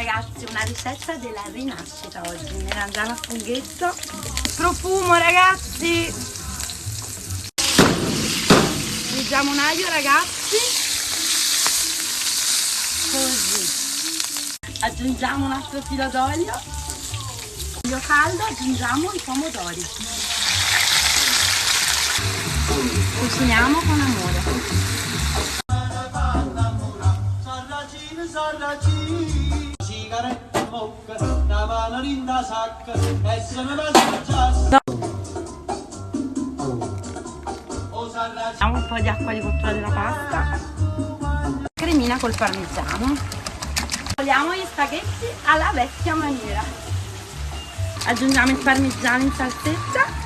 Ragazzi, una ricetta della rinascita oggi, melanzana a funghetto, profumo ragazzi, mettiamo un aglio ragazzi, così, aggiungiamo un altro filo d'olio, olio caldo, aggiungiamo i pomodori, cuciniamo con amore. Mettiamo un po' di acqua di cottura della pasta, cremina col parmigiano, coliamo gli spaghetti alla vecchia maniera, aggiungiamo il parmigiano in salsetta,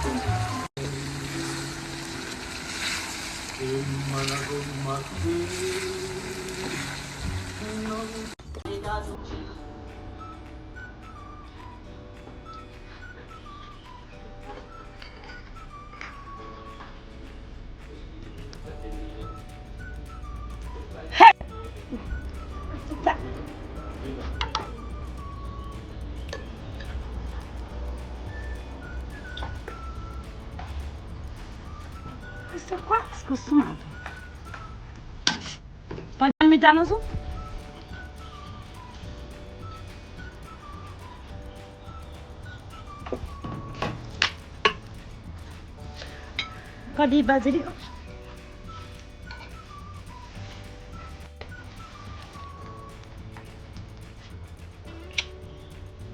questo qua scostumato, poi il parmigiano su, un po' di basilico.